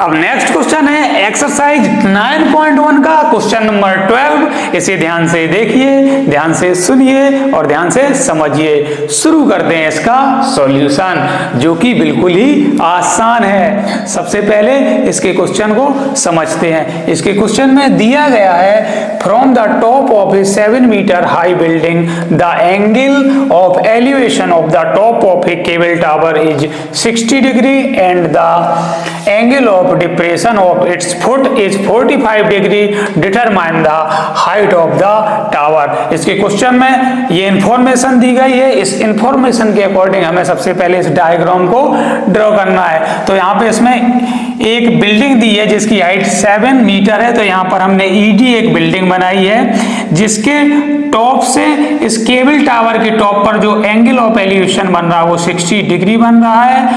अब next question है exercise 9.1 का क्वेश्चन नंबर 12। इसे ध्यान से देखिए, ध्यान से सुनिए और ध्यान से समझिए। शुरू करते हैं इसका सॉल्यूशन, जो कि बिल्कुल ही आसान है। सबसे पहले इसके क्वेश्चन को समझते हैं। इसके क्वेश्चन में दिया गया है from the top of a 7 meter high building the angle of elevation of the top of a cable tower is 60 degree and the angle of depression of its foot is 45 degree. Determine the height of the tower. इसके question में ये information दी गई है। इस information के according हमें सबसे पहले इस डायग्राम को ड्रॉ करना है। तो यहाँ पे इसमें एक बिल्डिंग दी है जिसकी हाइट 7 मीटर है। तो यहाँ पर हमने ईडी एक बिल्डिंग बनाई है जिसके टॉप से इस केबल टावर के टॉप पर जो एंगल ऑफ एलिवेशन बन रहा है वो 60 डिग्री बन रहा है।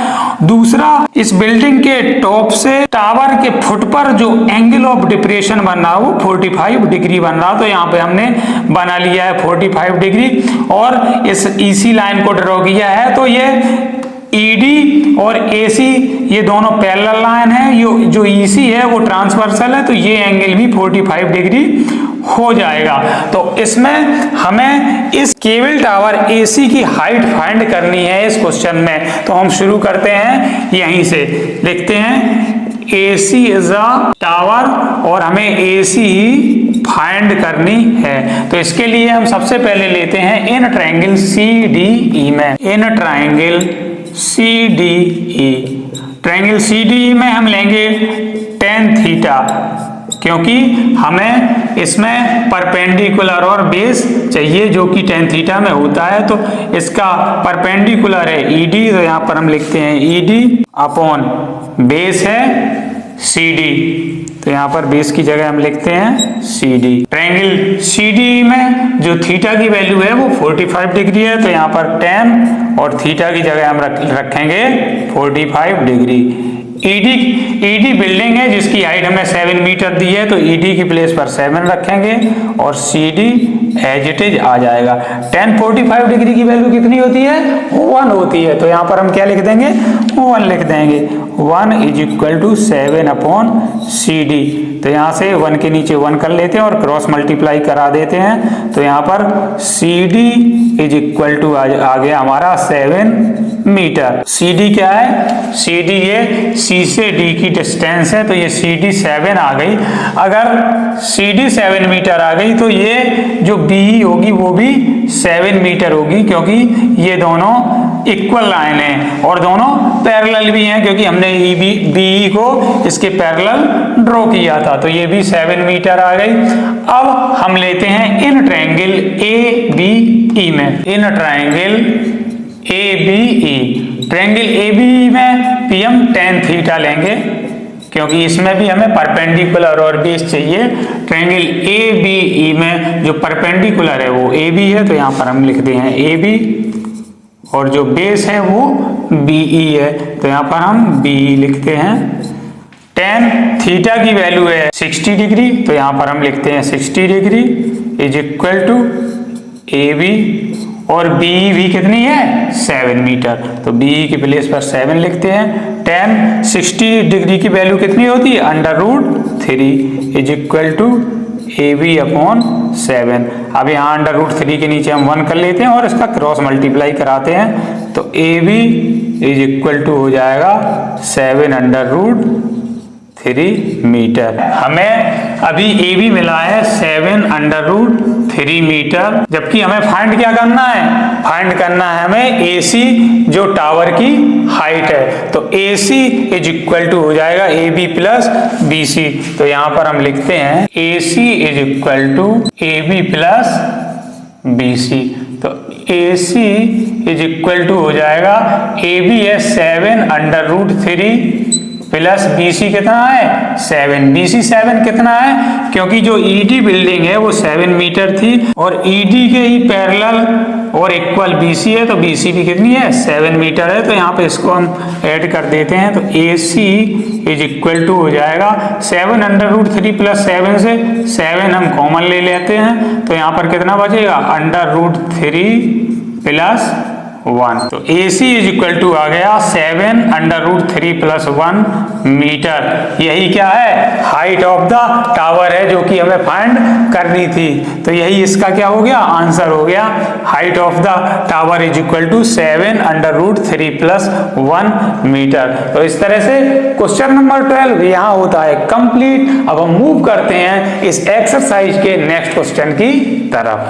दूसरा, इस बिल्डिंग के टॉप से टावर के फुट पर जो एंगल ऑफ डिप्रेशन बन रहा है वो 45 डिग्री बन रहा है। तो यहाँ पे हमने बना लिया है 45 डिग्री और इस ईसी लाइन को ड्रॉ किया है। तो ये ईडी और एसी ये दोनों पैरेलल लाइन है। ये जो ईसी है वो ट्रांसवर्सल है, तो ये एंगल भी 45 डिग्री हो जाएगा। तो इसमें हमें इस केबल टावर एसी की हाइट फाइंड करनी है इस क्वेश्चन में। तो हम शुरू करते हैं यहीं से, लिखते हैं AC इज अ टावर और हमें AC ही फाइंड करनी है। तो इसके लिए हम सबसे पहले लेते हैं इन ट्रायंगल CDE में, in triangle CDE, triangle CDE में हम लेंगे tan थीटा, क्योंकि हमें इसमें परपेंडिकुलर और बेस चाहिए जो कि tan थीटा में होता है। तो इसका परपेंडिकुलर है ED, तो यहाँ पर हम लिखते हैं ED अपॉन बेस है CD, तो यहाँ पर बेस की जगह हम लिखते हैं CD। ट्रायंगल CDE में जो थीटा की वैल्यू है वो 45 डिग्री है। तो यहाँ पर tan और थीटा की जगह हम रखेंगे 45 डिग्री। ईडी बिल्डिंग है जिसकी हाइट हमें 7 मीटर दी है, तो ईडी की प्लेस पर 7 रखेंगे और सीडी एज इट इज आ जाएगा। tan 45 डिग्री की वैल्यू कितनी होती है? 1 होती है। तो यहाँ पर हम क्या लिख देंगे? 1 लिख देंगे। 1 is equal to 7 upon C D. तो यहाँ से 1 के नीचे 1 कर लेते हैं और क्रॉस मल्टीप्लाई करा देते हैं। तो यहाँ पर C D is equal to आ गया हमारा 7 मीटर। सी डी क्या है? सी डी ये सी से डी की डिस्टेंस है, तो ये सी डी 7 आ गई। अगर सी डी 7 मीटर आ गई तो ये जो बी होगी वो भी 7 मीटर होगी, क्योंकि ये दोनों इक्वल लाइन है और दोनों पैरेलल भी हैं, क्योंकि हमने बी को इसके पैरेलल ड्रॉ किया था। तो ये भी 7 मीटर आ गई। अब हम लेते हैं इन ट्रायंगल ए बी ई में, in triangle A B E, triangle A B में भी हम tan थीटा लेंगे, क्योंकि इसमें भी हमें परपेंडिकुलर और बेस चाहिए। ट्रायंगल ए बी ई में जो परपेंडिकुलर है वो ए बी है, तो यहाँ पर हम लिखते हैं ए बी, और जो बेस है वो बी ई है, तो यहाँ पर हम बी ई लिखते हैं। tan थीटा की वैल्यू है 60 डिग्री, तो यहाँ पर हम लिखते हैं 60 degree is equal to A B, और बी भी कितनी है? 7 मीटर, तो बी की प्लेस पर 7 लिखते हैं। tan 60 डिग्री की वैल्यू कितनी होती है? √3 is equal to A B upon 7। अब यहाँ √3 के नीचे हम 1 कर लेते हैं और इसका क्रॉस मल्टीप्लाई कराते हैं, तो A B is equal to हो जाएगा 7√3 मीटर। हमें अभी ए बी मिला है 7√3 मीटर, जबकि हमें फाइंड क्या करना है? फाइंड करना है हमें ए सी, जो टावर की हाइट है। तो A C is equal to हो जाएगा A B plus B C. तो यहाँ पर हम लिखते हैं A C is equal to A B plus B C. तो A C is equal to हो जाएगा, ए बी है 7√3 प्लस BC कितना है? 7। BC 7 कितना है? क्योंकि जो ED बिल्डिंग है वो 7 मीटर थी और ED के ही पैरेलल और इक्वल BC है, तो BC भी कितनी है? 7 मीटर है। तो यहाँ पे इसको हम ऐड कर देते हैं, तो AC इज इक्वल टू हो जाएगा 7√3 प्लस 7 से 7 हम कॉमन ले लेते हैं, तो यहाँ पर कितना बचेगा? √3 प्लस 1। तो AC इज इक्वल टू आ गया 7√3+1 मीटर। यही क्या है, हाइट ऑफ द टावर है जो कि हमें फाइंड करनी थी। तो यही इसका क्या हो गया, आंसर हो गया। Height of the tower is equal to 7√3+1 meter. तो इस तरह से क्वेश्चन नंबर 12 यहाँ होता है कंप्लीट। अब हम मूव करते हैं इस एक्सरसाइज के नेक्स्ट क्वेश्चन की तरफ।